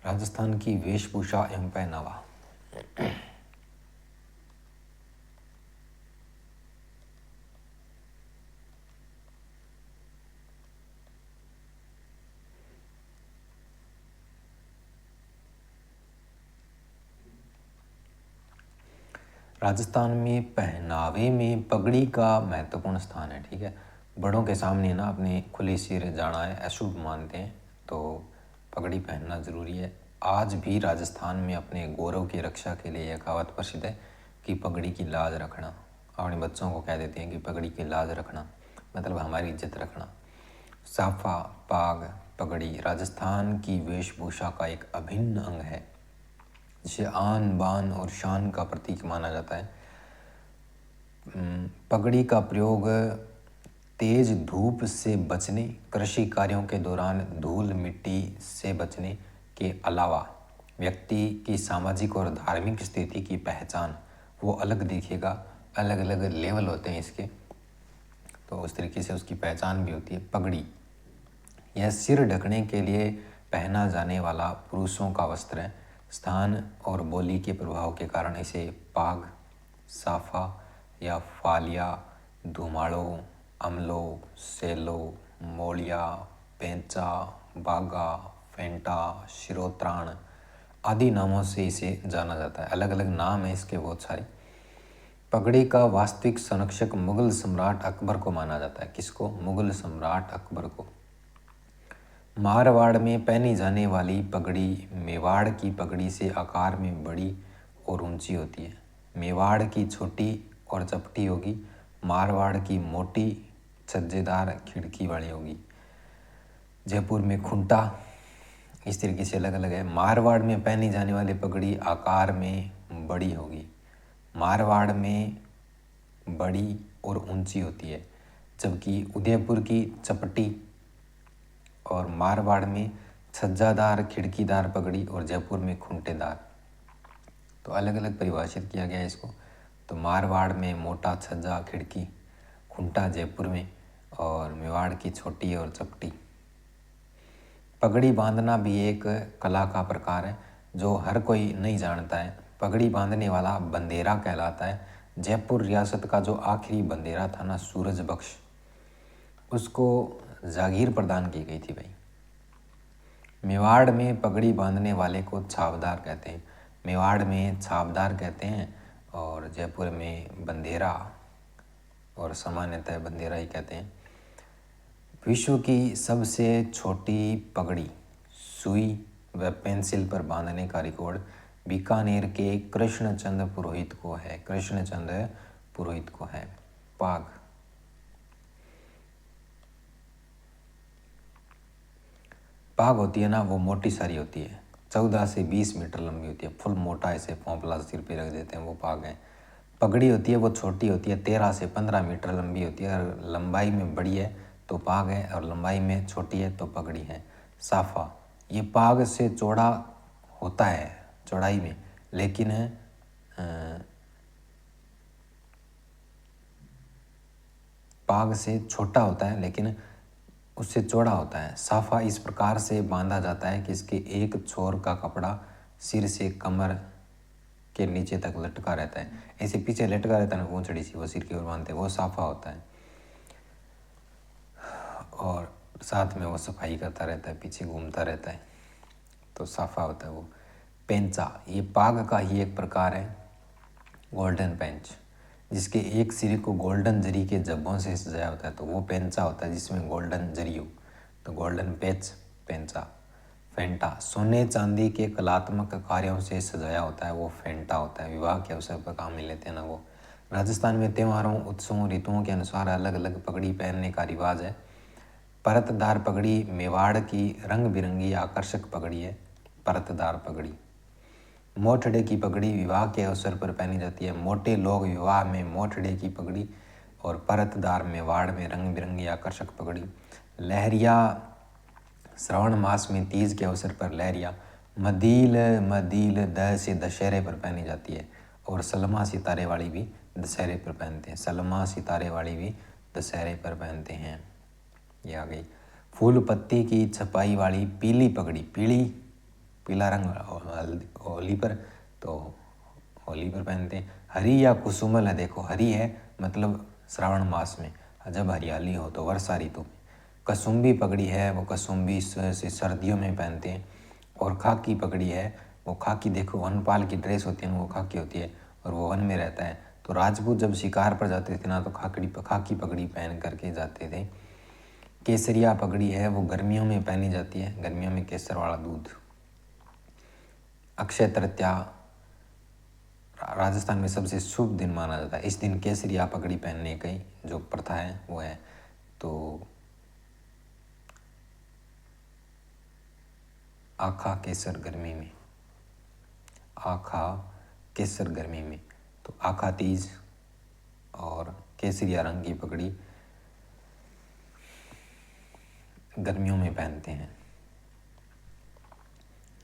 राजस्थान की वेशभूषा एवं पहनावा। राजस्थान में पहनावे में पगड़ी का महत्वपूर्ण स्थान है। ठीक है, बड़ों के सामने ना अपने खुले सिर जाना है अशुभ मानते हैं, तो पगड़ी पहनना ज़रूरी है। आज भी राजस्थान में अपने गौरव की रक्षा के लिए यह कहावत प्रसिद्ध है कि पगड़ी की लाज रखना। अपने बच्चों को कह देते हैं कि पगड़ी की लाज रखना मतलब हमारी इज्जत रखना। साफा, पाग, पगड़ी राजस्थान की वेशभूषा का एक अभिन्न अंग है, जिसे आन बान और शान का प्रतीक माना जाता है। पगड़ी का प्रयोग तेज धूप से बचने, कृषि कार्यों के दौरान धूल मिट्टी से बचने के अलावा व्यक्ति की सामाजिक और धार्मिक स्थिति की पहचान वो अलग दिखेगा। अलग अलग लेवल होते हैं इसके, तो उस तरीके से उसकी पहचान भी होती है। पगड़ी यह सिर ढकने के लिए पहना जाने वाला पुरुषों का वस्त्र है। स्थान और बोली के प्रभाव के कारण इसे पाग, साफा या फालिया, धुमाड़ो, अमलो, सेलो, मोलिया, पेंचा, बागा, फेंटा, शिरोत्राण आदि नामों से इसे जाना जाता है। अलग अलग नाम है इसके बहुत सारे। पगड़ी का वास्तविक संरक्षक मुगल सम्राट अकबर को माना जाता है। किसको? मुगल सम्राट अकबर को। मारवाड़ में पहनी जाने वाली पगड़ी मेवाड़ की पगड़ी से आकार में बड़ी और ऊंची होती है। मेवाड़ की छोटी और चपटी होगी, मारवाड़ की मोटी छज्जेदार खिड़की वाली होगी। जयपुर में खुंटा, इस तरीके से अलग अलग है। मारवाड़ में पहनी जाने वाली पगड़ी आकार में बड़ी होगी, मारवाड़ में बड़ी और ऊंची होती है, जबकि उदयपुर की चपटी और मारवाड़ में छज्जादार खिड़कीदार पगड़ी और जयपुर में खूंटेदार। तो अलग अलग परिभाषित किया गया है इसको। तो मारवाड़ में मोटा छज्जा खिड़की, खूंटा जयपुर में, और मेवाड़ की छोटी और चपटी। पगड़ी बांधना भी एक कला का प्रकार है जो हर कोई नहीं जानता है। पगड़ी बांधने वाला बंदेरा कहलाता है। जयपुर रियासत का जो आखिरी बंदेरा था ना, सूरज बख्श, उसको जागीर प्रदान की गई थी भाई। मेवाड़ में पगड़ी बांधने वाले को छाबदार कहते हैं। मेवाड़ में छाबदार कहते हैं और जयपुर में बंदेरा, और सामान्यतः बंदेरा ही कहते हैं। विश्व की सबसे छोटी पगड़ी सुई व पेंसिल पर बांधने का रिकॉर्ड बीकानेर के कृष्णचंद पुरोहित को है। कृष्णचंद पुरोहित को है। पाग पाग होती है ना, वो मोटी सारी होती है, 14 से 20 मीटर लंबी होती है। फुल मोटा ऐसे पोंपला सिर पे रख देते हैं, वो पाग है। पगड़ी होती है वो छोटी होती है, 13 से 15 मीटर लंबी होती है, और लंबाई में बड़ी है तो पाग है, और लंबाई में छोटी है तो पगड़ी है। साफा, ये पाग से चौड़ा होता है चौड़ाई में, लेकिन पाग से छोटा होता है लेकिन उससे चौड़ा होता है। साफा इस प्रकार से बांधा जाता है कि इसके एक छोर का कपड़ा सिर से कमर के नीचे तक लटका रहता है। ऐसे पीछे लटका रहता है ना पूंछड़ी सी, वो सिर की ओर बांधते हैं, वो साफा होता है। और साथ में वो सफाई करता रहता है, पीछे घूमता रहता है, तो साफा होता है वो। पेंचा, ये पाग का ही एक प्रकार है। गोल्डन पेंच, जिसके एक सिरे को गोल्डन जरी के जब्बों से सजाया होता है, तो वो पेंचा होता है जिसमें गोल्डन जरी हो, तो गोल्डन पेच पेंचा। फेंटा, सोने चांदी के कलात्मक कार्यों से सजाया होता है, वो फेंटा होता है। विवाह के अवसर पर काम में लेते हैं ना वो। राजस्थान में त्योहारों, उत्सवों, ऋतुओं के अनुसार अलग अलग पगड़ी पहनने का रिवाज है। परतदार पगड़ी मेवाड़ की रंग बिरंगी आकर्षक पगड़ी है। परतदार पगड़ी। मोठड़े की पगड़ी विवाह के अवसर पर पहनी जाती है। मोटे लोग विवाह में मोठड़े की पगड़ी और परतदार मेवाड़ में रंग बिरंगी आकर्षक पगड़ी। लहरिया, श्रावण मास में तीज के अवसर पर लहरिया मदील मदील द से दशहरे पर पहनी जाती है, और सलमा सितारे वाली भी दशहरे पर पहनते हैं। सलमा सितारे वाली भी दशहरे पर पहनते हैं। ये आ गई। फूल पत्ती की छपाई वाली पीली पगड़ी, पीली पीला रंग होली पर, तो होली पर पहनते हैं। हरी या कुसुमल है, देखो हरी है मतलब श्रावण मास में जब हरियाली हो तो वर्षा ऋतु में। कसुम्बी पगड़ी है, वो कसुम्बी से सर्दियों में पहनते हैं। और खाकी पगड़ी है, वो खाकी देखो वनपाल की ड्रेस होती है ना, वो खाकी होती है और वो वन में रहता है। तो राजपूत जब शिकार पर जाते थे ना तो खाकी पगड़ी पहन करके जाते थे। केसरिया पगड़ी है, वो गर्मियों में पहनी जाती है, गर्मियों में केसर वाला दूध। अक्षय तृतीया राजस्थान में सबसे शुभ दिन माना जाता है। इस दिन केसरिया पगड़ी पहनने की जो प्रथा है वो है। तो आखा केसर गर्मी में, आखा केसर गर्मी में, तो आखा तीज और केसरिया रंग की पगड़ी गर्मियों में पहनते हैं।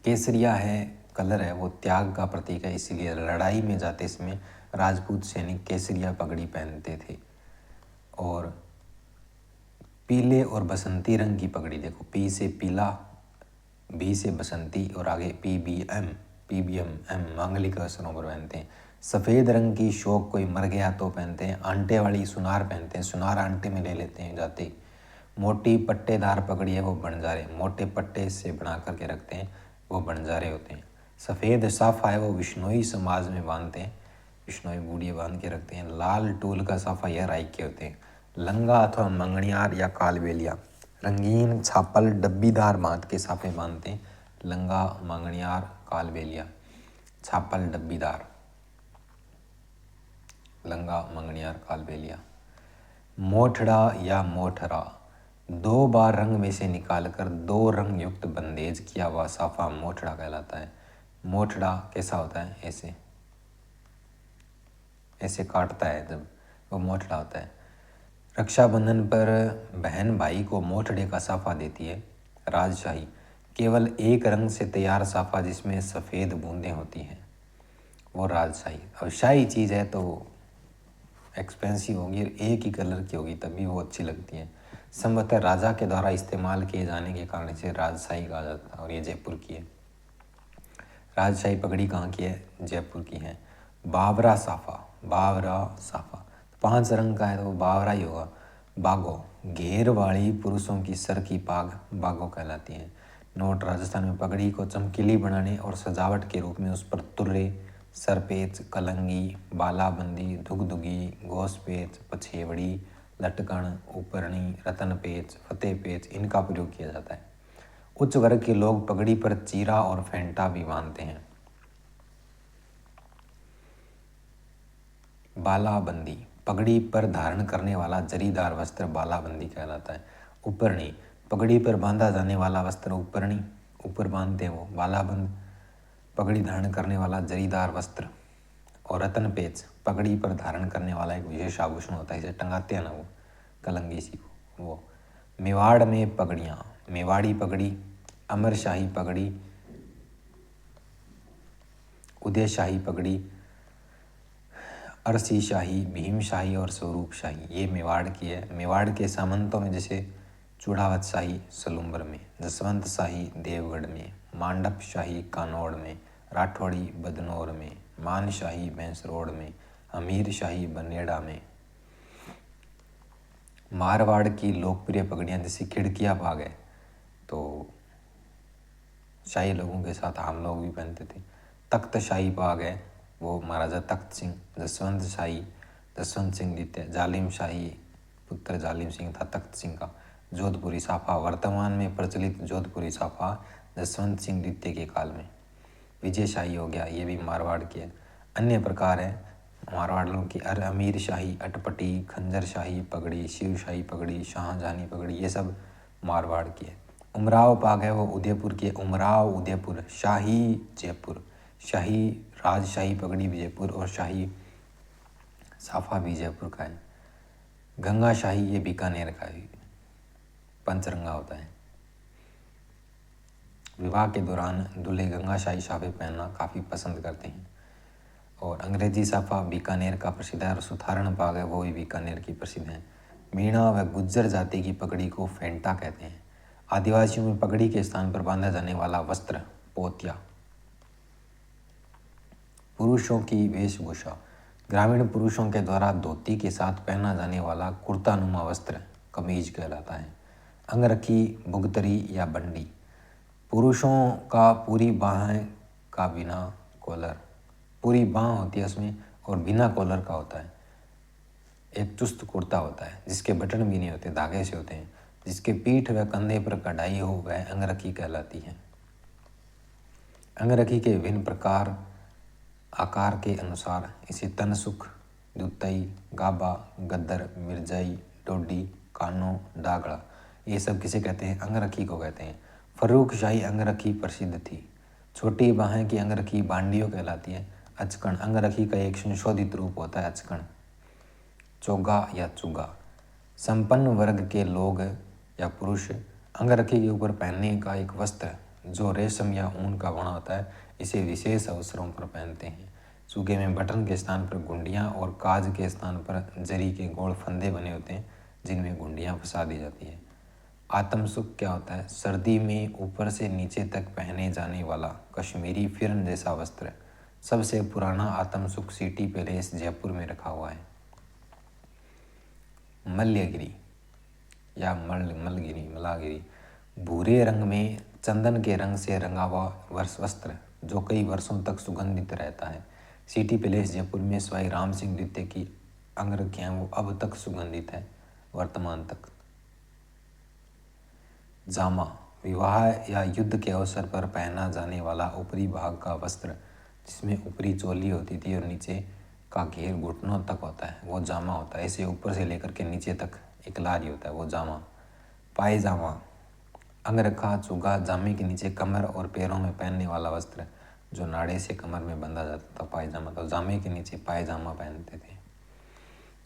केसरिया है कलर है, वो त्याग का प्रतीक है, इसीलिए लड़ाई में जाते समय राजपूत सैनिक केसरिया पगड़ी पहनते थे। और पीले और बसंती रंग की पगड़ी, देखो पी से पीला, बी से बसंती और आगे पीबीएम एम मांगलिक अवसरों पर पहनते हैं। सफ़ेद रंग की शोक कोई मर गया तो पहनते हैं। आंटे वाली सुनार पहनते हैं, सुनार आंटे में ले लेते हैं जाते। मोटी पट्टेदार पगड़ी है, वो बंजारे मोटे पट्टे से बना करके रखते हैं, वो बंजारे होते हैं। सफ़ेद साफ़ा है, वो विश्नोई समाज में बांधते हैं, विश्नोई बूढ़ी बांध के रखते हैं। लाल टूल का साफ़ा यह राई के होते हैं। लंगा अथवा मंगनियार या कालबेलिया रंगीन छापल डब्बीदार बांध के साफे बांधते हैं। लंगा मंगनियार कालबेलिया छापल डब्बीदार, लंगा मंगनियार कालबेलिया। मोठड़ा या मोठरा, 2 बार रंग में से निकालकर 2 रंग युक्त बंदेज किया हुआ साफा मोठड़ा कहलाता है। मोठड़ा कैसा होता है, ऐसे ऐसे काटता है जब, वो मोठड़ा होता है। रक्षाबंधन पर बहन भाई को मोठड़े का साफा देती है। राजशाही, केवल एक रंग से तैयार साफा जिसमें सफ़ेद बूंदें होती हैं, वो राजशाही। अब शाही चीज़ है तो एक्सपेंसिव होगी, एक ही कलर की होगी तभी वो अच्छी लगती है। संभवतः राजा के द्वारा इस्तेमाल किए जाने के कारण इसे राजशाही कहा जाता है और ये जयपुर की है। राजशाही पगड़ी कहाँ की है, जयपुर की है। बावरा साफा, बावरा साफा 5 रंग का है तो बावरा ही होगा। बागो, घेर वाली पुरुषों की सर की पाग बागो कहलाती है। नोट, राजस्थान में पगड़ी को चमकीली बनाने और सजावट के रूप में उस पर तुर्रे, सरपेच, कलंगी, बालाबंदी, दुगदुगी, घोसपेच, पछेवड़ी, लटकन, ऊपरनी, रतन पेच, फतेह पेच इनका प्रयोग किया जाता है। उच्च वर्ग के लोग पगड़ी पर चीरा और फेंटा भी बांधते हैं। बालाबंदी, पगड़ी पर धारण करने वाला जरीदार वस्त्र बालाबंदी कहलाता है। ऊपरनी, पगड़ी पर बांधा जाने वाला वस्त्र ऊपरनी, ऊपर बांधते हैं वो बालाबंद, पगड़ी धारण करने वाला जरीदार वस्त्र। और रतन पेच, पगड़ी पर धारण करने वाला एक विशेष आभूषण होता है, इसे टंगाते हैं ना वो, कलंगी सी वो। मेवाड़ में पगड़ियाँ, मेवाड़ी पगड़ी, अमरशाही पगड़ी, उदयशाही पगड़ी, अरसी शाही, भीमशाही और स्वरूप शाही, ये मेवाड़ की है। मेवाड़ के सामंतों में जैसे चूड़ावत शाही सलूम्बर में, जसवंत शाही देवगढ़ में, मांडप शाही कानौड़ में, राठौड़ी बदनौर में, मानशाही भैंसरोड में, अमीर शाही बनेड़ा में। मारवाड़ की लोकप्रिय पगड़ियाँ जैसे खिड़किया पाग है, तो शाही लोगों के साथ हम लोग भी पहनते थे। तख्त शाही पाग है, वो महाराजा तख्त सिंह। जसवंत शाही, जसवंत सिंह द्वितीय। जालिम शाही पुत्र जालिम सिंह था तख्त सिंह का। जोधपुरी साफा, वर्तमान में प्रचलित जोधपुरी साफा जसवंत सिंह द्वितीय के काल में। विजय शाही हो गया, ये भी मारवाड़ की है। अन्य प्रकार है मारवाड़ों की, अमीर शाही, अटपटी, खंजर शाही पगड़ी, शिव शाही पगड़ी, शाहजहानी पगड़ी, ये सब मारवाड़ की है। उमराव पाग है, वो उदयपुर की है। उमराव उदयपुर। शाही जयपुर, शाही राजशाही पगड़ी भी जयपुर और शाही साफा भी जयपुर का है। गंगा शाही, ये बीकानेर का है, पंचरंगा होता है। विवाह के दौरान दूल्हे गंगा शाही साफे पहनना काफ़ी पसंद करते हैं। और अंग्रेजी साफा बीकानेर का प्रसिद्ध है और सुथारण पाग है, वो भी बीकानेर की प्रसिद्ध है। मीणा व गुज्जर जाति की पगड़ी को फेंटा कहते हैं। आदिवासियों में पगड़ी के स्थान पर बांधा जाने वाला वस्त्र पोतिया। पुरुषों की वेशभूषा। ग्रामीण पुरुषों के द्वारा धोती के साथ पहना जाने वाला कुर्तानुमा वस्त्र कमीज कहलाता है। अंगरखी, बुगतरी या बंडी। पुरुषों का पूरी बाहें का बिना कॉलर, पूरी बाँह होती है उसमें और बिना कॉलर का होता है। एक चुस्त कुर्ता होता है जिसके बटन भी नहीं होते, धागे से होते हैं। जिसके पीठ व कंधे पर कढ़ाई हो वह अंगरखी कहलाती है। अंगरखी के विभिन्न प्रकार आकार के अनुसार इसे तनसुख, दुतई, गाबा, गद्दर, मिर्जाई, डोडी, कानो, डागड़ा, ये सब किसे कहते हैं? अंगरखी को कहते हैं। फर्रुख शाही अंगरखी प्रसिद्ध थी। छोटी बाहें की अंगरखी बांडियो कहलाती है। अचकन अंगरखी का एक संशोधित रूप होता है अचकन। चोगा या चुगा। संपन्न वर्ग के लोग या पुरुष अंगरखी के ऊपर पहनने का एक वस्त्र जो रेशम या ऊन का बना होता है, इसे विशेष अवसरों पर पहनते हैं। चुगे में बटन के स्थान पर गुंडियाँ और काज के स्थान पर जरी के गोल फंदे बने होते हैं जिनमें गुंडियाँ फंसा दी जाती है। आत्मसुख क्या होता है? सर्दी में ऊपर से नीचे तक पहने जाने वाला कश्मीरी फिरन जैसा वस्त्र। सबसे पुराना आत्मसुख सिटी पैलेस जयपुर में रखा हुआ है। मल्यगिरी या मलागिरी, भूरे रंग में चंदन के रंग से रंगा हुआ वस्त्र जो कई वर्षों तक सुगंधित रहता है। सिटी पैलेस जयपुर में स्वाई राम सिंह द्वितीय की अंगरखियाँ वो अब तक सुगंधित है, वर्तमान तक। जामा, विवाह या युद्ध के अवसर पर पहना जाने वाला ऊपरी भाग का वस्त्र जिसमें ऊपरी चोली होती थी और नीचे का घेर घुटनों तक होता है, वो जामा होता है। इसे ऊपर से लेकर के नीचे तक एक लारी होता है, वो जामा। पायजामा, अंगरखा, चुगा, जामे के नीचे कमर और पैरों में पहनने वाला वस्त्र जो नाड़े से कमर में बंधा जाता था, पायजामा। तो जामे के नीचे पायजामा पहनते थे।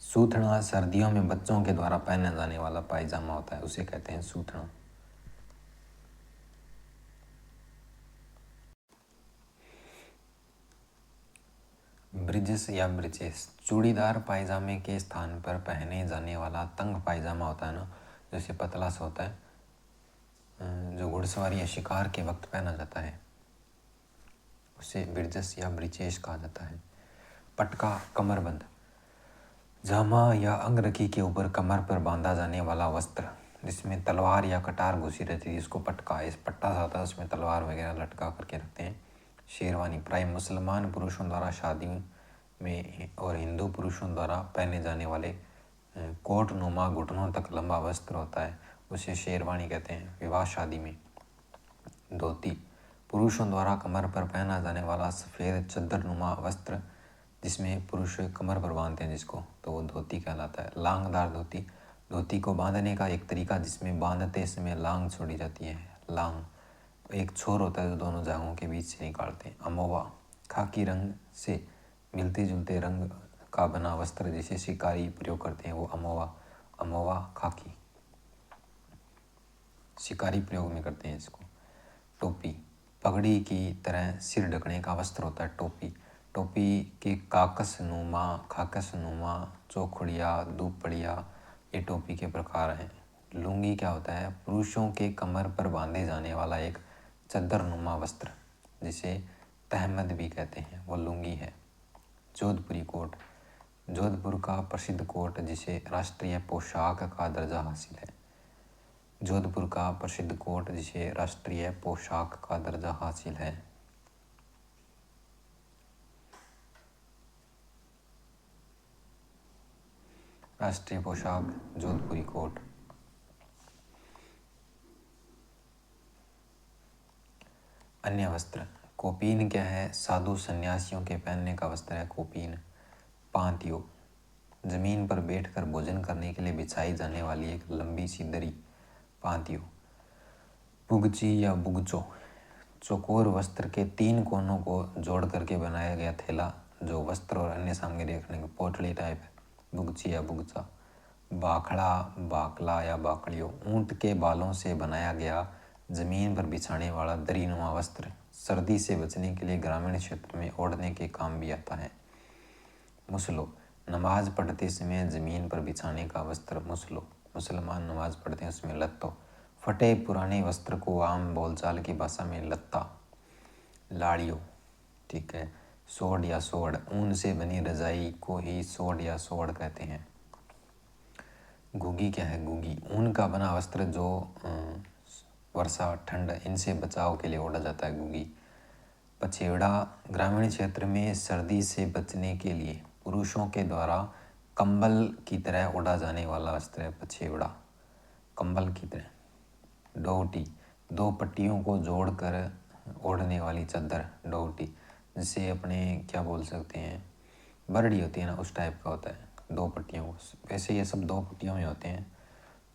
सूथना, सर्दियों में बच्चों के द्वारा पहना जाने वाला पायजामा होता है, उसे कहते हैं सूथना। ब्रिजेस या ब्रिचेस, चूड़ीदार पायजामे के स्थान पर पहने जाने वाला तंग पायजामा होता है ना, जैसे पतला सा होता है, जो घुड़सवारी या शिकार के वक्त पहना जाता है, उसे ब्रिजेस या ब्रिचेस कहा जाता है। पटका, कमरबंद, जामा या अंगरखी के ऊपर कमर पर बांधा जाने वाला वस्त्र जिसमें तलवार या कटार घुसी रहती है, इसको पटका, इस पट्टा सा होता है, उसमें तलवार वगैरह लटका करके रखते हैं। शेरवानी, प्राय मुसलमान पुरुषों द्वारा शादी में और हिंदू पुरुषों द्वारा पहने जाने वाले कोट नुमा घुटनों तक लंबा वस्त्र होता है, उसे शेरवानी कहते हैं। विवाह शादी में। धोती, पुरुषों द्वारा कमर पर पहना जाने वाला सफ़ेद चद्दर नुमा वस्त्र जिसमें पुरुष कमर पर बांधते हैं जिसको, तो वो धोती कहलाता है। लांगदार धोती, धोती को बांधने का एक तरीका जिसमें बांधते समय लांग छोड़ी जाती है। लांग एक छोर होता है जो दोनों जांघों के बीच से निकालते हैं। अमोवा, खाकी रंग से मिलते जुलते रंग का बना वस्त्र जिसे शिकारी प्रयोग करते हैं, वो अमोवा। अमोवा खाकी शिकारी प्रयोग में करते हैं इसको। टोपी, पगड़ी की तरह सिर ढकने का वस्त्र होता है टोपी। टोपी के खाकस नुमा, चौखड़िया, दुपड़िया, ये टोपी के प्रकार हैं। लुंगी क्या होता है? पुरुषों के कमर पर बांधे जाने वाला एक चद्दर नुमा वस्त्र जिसे तहमद भी कहते हैं, वो लुंगी है। जोधपुरी कोट, जोधपुर का प्रसिद्ध कोट जिसे राष्ट्रीय पोशाक का दर्जा हासिल है। जोधपुर का प्रसिद्ध कोट जिसे राष्ट्रीय पोशाक का दर्जा हासिल है। राष्ट्रीय पोशाक जोधपुरी कोट। अन्य वस्त्र, कोपीन क्या है? साधु सन्यासियों के पहनने का वस्त्र है कोपीन। पांतियो, जमीन पर बैठकर भोजन करने के लिए बिछाई जाने वाली एक लंबी सी दरी, पांतियो। बुगची या बुगचो, चौकोर वस्त्र के 3 कोनों को जोड़ करके बनाया गया थैला जो वस्त्र और अन्य सामग्री रखने की पोटली टाइप है, बुगची या बुगचा। बाखड़ा, बाकला या बाकड़ियो, ऊंट के बालों से बनाया गया जमीन पर बिछाने वाला दरीनुमा वस्त्र सर्दी से बचने के लिए ग्रामीण क्षेत्र में ओढ़ने के काम भी आता है। मुसलो, नमाज पढ़ते समय जमीन पर बिछाने का वस्त्र मुसलो। मुसलमान नमाज पढ़ते हैं उसमें लत्तो। फटे पुराने वस्त्र को आम बोलचाल की भाषा में लत्ता। लाड़ियों, ठीक है। सोड़ या सोड़, ऊन से बनी रजाई को ही सोड़ या सोड़ कहते हैं। घुगी क्या है? घुगी ऊन का बना वस्त्र जो वर्षा ठंड इनसे बचाव के लिए ओढ़ा जाता है, घुगी। पछेवड़ा ग्रामीण क्षेत्र में सर्दी से बचने के लिए पुरुषों के द्वारा कंबल की तरह ओढ़ा जाने वाला वस्त्र है पछेवड़ा, कंबल की तरह। डोहटी, दो पट्टियों को जोड़कर ओढ़ने वाली चादर, डोहटी, जिसे अपने क्या बोल सकते हैं, बरड़ी होती है ना, उस टाइप का होता है, दो पट्टियों को। वैसे ये सब दो पट्टियों में होते हैं।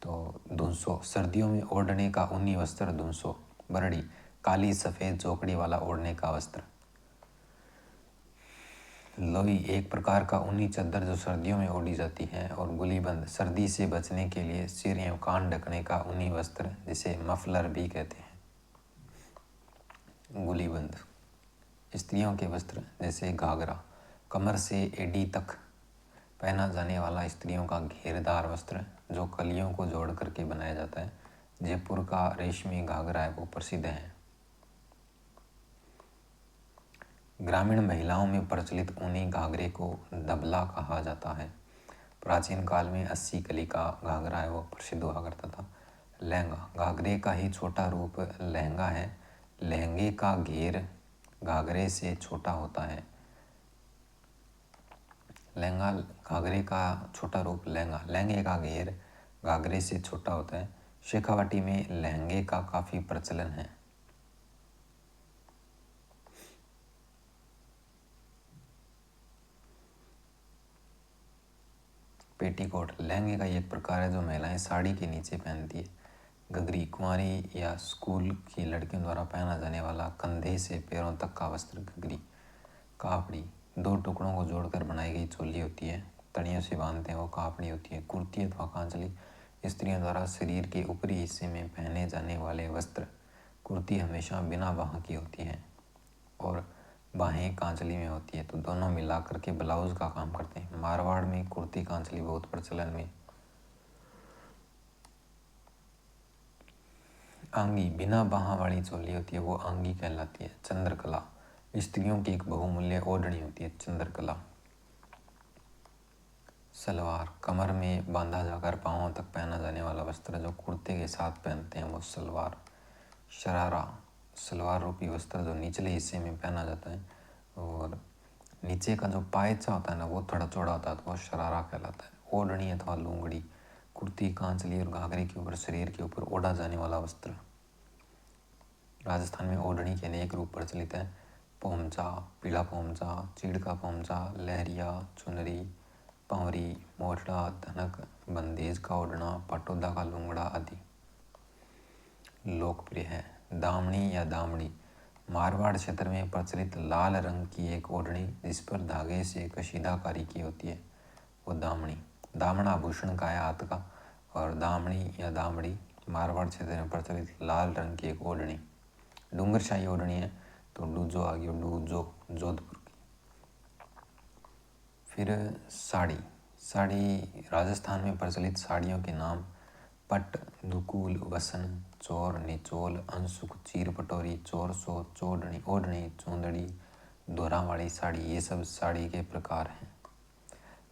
तो धुंसो, सर्दियों में ओढ़ने का ऊनी वस्त्र धुंसो। बरड़ी, काली सफ़ेद चौकड़ी वाला ओढ़ने का वस्त्र। लोई, एक प्रकार का ऊनी चादर जो सर्दियों में ओढ़ी जाती है। और गुलीबंद, सर्दी से बचने के लिए सिर एवं कान ढकने का ऊनी वस्त्र, जिसे मफलर भी कहते हैं। गुलीबंद, स्त्रियों के वस्त्र जैसे घाघरा, कमर से एड़ी तक पहना जाने वाला स्त्रियों का घेरदार वस्त्र जो कलियों को जोड़ करके बनाया जाता है। जयपुर का रेशमी घाघरा है वो प्रसिद्ध है। ग्रामीण महिलाओं में प्रचलित ऊनी घाघरे को दबला कहा जाता है। प्राचीन काल में 80 कली का घाघरा है वो प्रसिद्ध हुआ करता था। लहंगा, घाघरे का ही छोटा रूप लहंगा है। लहंगे का घेर घाघरे से छोटा होता है। लहंगा, घाघरे का छोटा रूप लहंगा, लहंगे का घेर घाघरे से छोटा होता है। शेखावाटी में लहंगे का काफ़ी प्रचलन है। पेटीकोट, लहंगे का एक प्रकार है जो महिलाएं साड़ी के नीचे पहनती है। घघरी, कुंवारी या स्कूल की लड़कियों द्वारा पहना जाने वाला कंधे से पैरों तक का वस्त्र घघरी। कापड़ी, दो टुकड़ों को जोड़कर बनाई गई चोली होती है, तड़ियों से बांधते हैं वो कापड़ी होती है। कुर्ती अथवा कांचली, स्त्रियों द्वारा शरीर के ऊपरी हिस्से में पहने जाने वाले वस्त्र। कुर्ती हमेशा बिना बाह की होती है और बाहें कांचली में होती है, तो दोनों मिला करके ब्लाउज का काम करते हैं। मारवाड़ में कुर्ती कांचली बहुत प्रचलन में। आंगी, बिना बाह वाली चोली होती है वो आंगी कहलाती है। चंद्रकला, स्त्रियों की एक बहुमूल्य ओढ़नी होती है चंद्रकला। सलवार, कमर में बांधा जाकर पाँवों तक पहना जाने वाला वस्त्र जो कुर्ते के साथ पहनते हैं वो सलवार। शरारा, सलवार रूपी वस्त्र जो निचले हिस्से में पहना जाता है और नीचे का जो पायचा होता है ना वो थोड़ा चौड़ा होता है तो वो शरारा कहलाता है। ओढ़नी अथवा लूंगड़ी, कुर्ती कांचली और घाघरे के ऊपर शरीर के ऊपर ओढ़ा जाने वाला वस्त्र। राजस्थान में ओढ़नी के अनेक रूप प्रचलित है। पोमचा, पीला पोमचा, चीड़ का पोमचा, लहरिया, चुनरी, पावरी, मोटड़ा, धनक, बंदेज का ओढ़ना, पटोदा का लूंगड़ा आदि। लोकप्रिय है। दामनी या दामड़ी, मारवाड़ क्षेत्र में प्रचलित लाल रंग की एक ओढ़नी जिस पर धागे से कशीदाकारी की होती है वो दामनी। दामना आभूषण का है हाथ का। और दामनी या दामड़ी मारवाड़ क्षेत्र में प्रचलित लाल रंग की एक ओढ़नी। डूंगरशाही ओढ़नी है तो डूजो आ गया, डूजो जोधपुर की। फिर साड़ी, साड़ी राजस्थान में प्रचलित साड़ियों के नाम पट, दुकूल, वसन, चोर, निचोल, अंशुक, चीर पटोरी, चोरसो, चोड़नी, ओढ़नी, चौंदड़ी, दोरा वाली साड़ी, ये सब साड़ी के प्रकार हैं।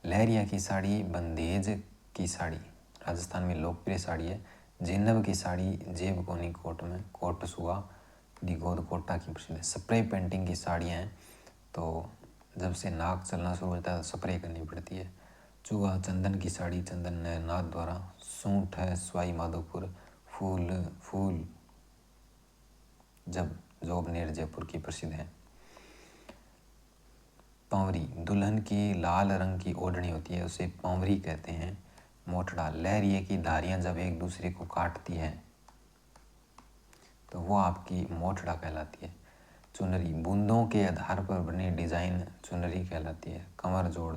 लहरिया की साड़ी, बंदेज की साड़ी राजस्थान में लोकप्रिय साड़ी है। जेनब की साड़ी जेब कोनी कोट में कोट सुआ डिगोद कोटा की प्रसिद्ध है। स्प्रे पेंटिंग की साड़ियाँ हैं तो जब से नाक चलना शुरू होता है स्प्रे करनी पड़ती है। चूहा, चंदन की साड़ी चंदन नाथ द्वारा। सूंठ है सवाई माधोपुर। फूल, फूल जब जोबनेर जयपुर की प्रसिद्ध है। पावरी, दुल्हन की लाल रंग की ओढ़नी होती है उसे पावरी कहते हैं। मोटड़ा, लहरिए की धारियाँ जब एक दूसरे को काटती है तो वो आपकी मोटड़ा कहलाती है। चुनरी, बूंदों के आधार पर बनी डिजाइन चुनरी कहलाती है। कमर जोड़,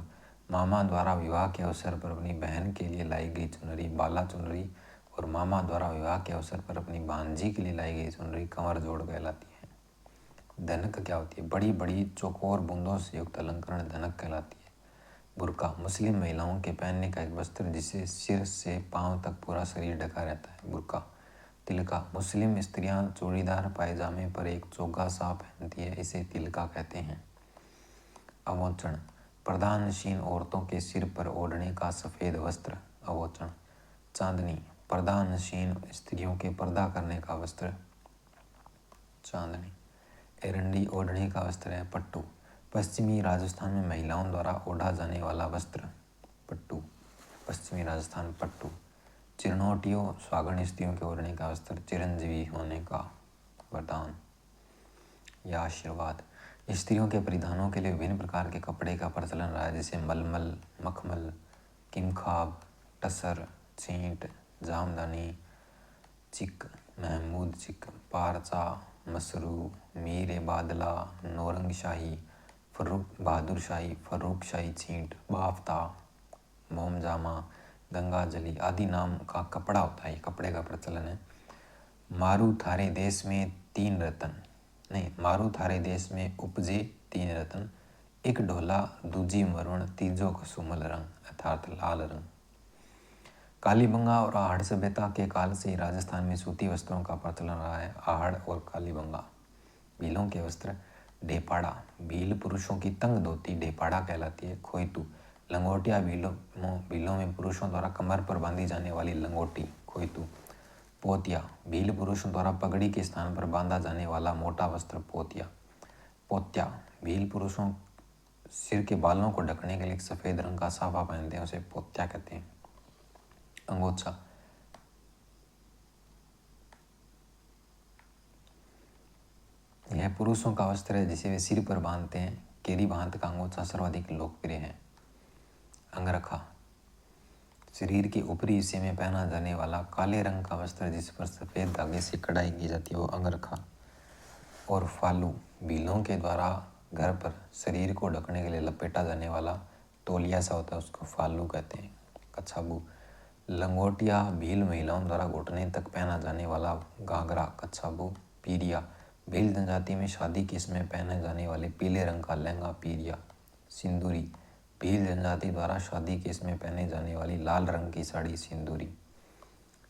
मामा द्वारा विवाह के अवसर पर अपनी बहन के लिए लाई गई चुनरी बाला चुनरी और मामा द्वारा विवाह के अवसर पर अपनी भांजी के लिए लाई गई चुनरी कमर जोड़ कहलाती है। धनक क्या होती है? बड़ी बड़ी चौकोर बूंदों से युक्त अलंकरण धनक कहलाती है। बुर्का, मुस्लिम महिलाओं के पहनने का एक वस्त्र जिससे सिर से पांव तक पूरा शरीर ढका रहता है बुर्का। तिलका, मुस्लिम स्त्रियां चूड़ीदार पायजामे पर एक चोगा सा पहनती है, इसे तिलका कहते हैं। अवोचन, प्रधानशीन औरतों के सिर पर ओढ़ने का सफ़ेद वस्त्र। अवोचन। चांदनी, प्रधानशीन स्त्रियों के पर्दा करने का वस्त्र। चांदनी। एरंडी, ओढ़ने का वस्त्र है। पट्टू, पश्चिमी राजस्थान में महिलाओं द्वारा ओढ़ा जाने वाला वस्त्र। पट्टू, पश्चिमी राजस्थान। पट्टू। चिरनोटियों, स्वागण स्त्रियों के ओढ़ने का वस्त्र, चिरंजीवी होने का वरदान या आशीर्वाद। स्त्रियों के परिधानों के लिए विभिन्न प्रकार के कपड़े का प्रचलन रहा है, जैसे मलमल, मखमल, किमखाब, टसर, छींट, जामदानी, चिक, महमूद चिक, पारचा, मसरू, मीर बादला, नौरंग शाही, फर्रुख बहादुर शाही, फर्रुख शाही छींट, बाफ्ता, मोमजामा, गंगा जली आदि नाम का कपड़ा होता है। कपड़े का प्रचलन है। मारू थारे देश में तीन रतन, नहीं, मारू थारे देश में उपजे तीन रतन, एक ढोला दूजी मरुण तीजो कसुमल रंग, अर्थात लाल रंग। कालीबंगा और आहड़ सभ्यता के काल से ही राजस्थान में सूती वस्त्रों का प्रचलन रहा है। आहड़ और कालीबंगा। भीलों के वस्त्र। ढेपाड़ा, भील पुरुषों की तंग धोती ढेपाड़ा कहलाती है। खोइतू, लंगोटिया, भीलों में पुरुषों द्वारा कमर पर बांधी जाने वाली लंगोटी, खोइतू। पोतिया, भील पुरुषों द्वारा पगड़ी के स्थान पर बांधा जाने वाला मोटा वस्त्र, पोतिया। पोत्या, भील पुरुषों सिर के बालों को ढकने के लिए एक सफ़ेद रंग का साफा पहनते हैं, उसे पोत्या कहते हैं। अंगोछा, यह पुरुषों का वस्त्र है जिसे वे सिर पर बांधते हैं। केरी भांत का अंगोछा सर्वाधिक लोकप्रिय है। अंगरखा, शरीर के ऊपरी हिस्से में पहना जाने वाला काले रंग का वस्त्र जिस पर सफ़ेद धागे से कढ़ाई की जाती है, वो अंगरखा। और फालू, भीलों के द्वारा घर पर शरीर को ढकने के लिए लपेटा जाने वाला तौलिया सा होता है, उसको फालू कहते हैं। कच्छाबू, लंगोटिया, भील महिलाओं द्वारा घुटने तक पहना जाने वाला घाघरा, कच्छाबू। पीरिया, भील जनजाति में शादी के समय पहने जाने वाले पीले रंग का लहंगा, पीरिया। सिंदूरी, भील जनजाति द्वारा शादी के समय पहने जाने वाली लाल रंग की साड़ी, सिंदूरी।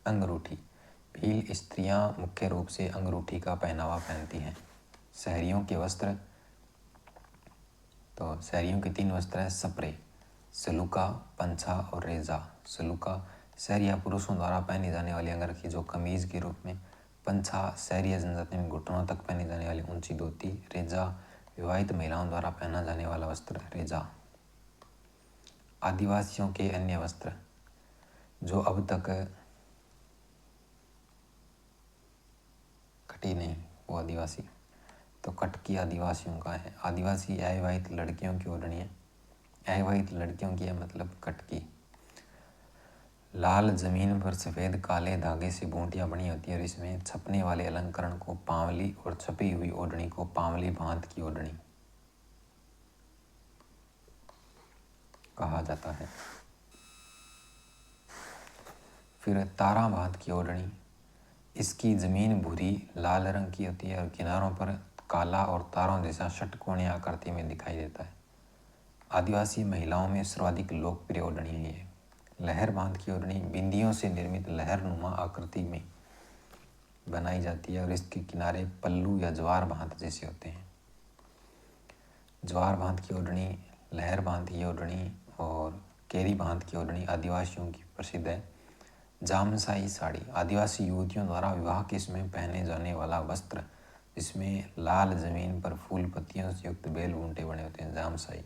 अंगरूठी, भील स्त्रियां मुख्य रूप से अंगरूठी का पहनावा पहनती हैं। शहरियों के वस्त्र, तो शहरियों के तीन वस्त्र हैं। सपरे, सलूका, पंछा और रेजा। सलूका, शहरिया पुरुषों द्वारा पहनी जाने वाली अंगरखी जो कमीज के रूप में। पंछा, शहरिया जनजाति में घुटनों तक पहनी जाने वाली ऊंची धोती। रेजा, विवाहित महिलाओं द्वारा पहना जाने वाला वस्त्र, रेजा। आदिवासियों के अन्य वस्त्र जो अब तक कटी नहीं, वो आदिवासी, तो कटकी आदिवासियों का है। आदिवासी अविवाहित लड़कियों की ओढ़नी है। अविवाहित लड़कियों की है मतलब कटकी। लाल जमीन पर सफ़ेद काले धागे से बूंटियाँ बनी होती है और इसमें छपने वाले अलंकरण को पावली और छपी हुई ओढ़नी को पावली भांत की ओढ़नी कहा जाता है। फिर तारा भांत की ओढ़नी, इसकी ज़मीन भूरी लाल रंग की होती है और किनारों पर काला और तारों जैसा षटकोणीय आकृति में दिखाई देता है। आदिवासी महिलाओं में सर्वाधिक लोकप्रिय ओढ़नी है ये। लहर बांध की ओढ़नी बिंदियों से निर्मित लहरनुमा आकृति में बनाई जाती है और इसके किनारे पल्लू या ज्वार भांत जैसे होते हैं। ज्वार भांत की ओढ़नी, लहर बांध की ओढ़नी और केरी भांत की ओढ़नी आदिवासियों की प्रसिद्ध है। जामसाई साड़ी, आदिवासी युवतियों द्वारा विवाह के समय पहने जाने वाला वस्त्र जिसमें लाल जमीन पर फूल पत्तियों से युक्त बेल बूंटे बने होते हैं, जामसाई।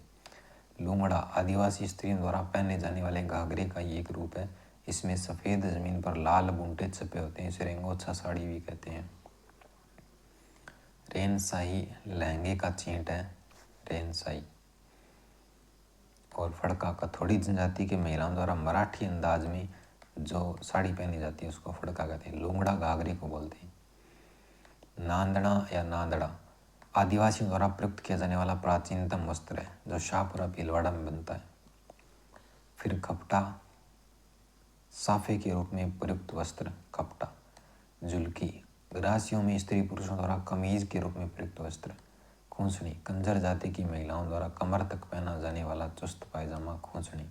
लूंगड़ा, आदिवासी स्त्रियों द्वारा पहने जाने वाले घाघरे का ही एक रूप है। इसमें सफ़ेद जमीन पर लाल बूंटे छपे होते हैं, इसे रेंगोछा साड़ी भी कहते हैं। रेनसाई, लहंगे का छींट है, रेनसाई। और फड़का, कथोड़ी जनजाति के महिलाओं द्वारा मराठी अंदाज में जो साड़ी पहनी जाती है उसको फड़का कहते हैं। लूंगड़ा घाघरे को बोलते हैं। नांदड़ा या नांदड़ा, आदिवासियों द्वारा प्रयुक्त किया जाने वाला प्राचीनतम वस्त्र है जो शाहपुरा भीलवाड़ा में बनता है। फिर खपटा, साफे के रूप में प्रयुक्त वस्त्र, खपटा। जुल्की, ग्रासियों में स्त्री पुरुषों द्वारा कमीज के रूप में प्रयुक्त वस्त्र। खूंसनी, कंजर जाति की महिलाओं द्वारा कमर तक पहना जाने वाला चुस्त पायजामा, खूंसनी।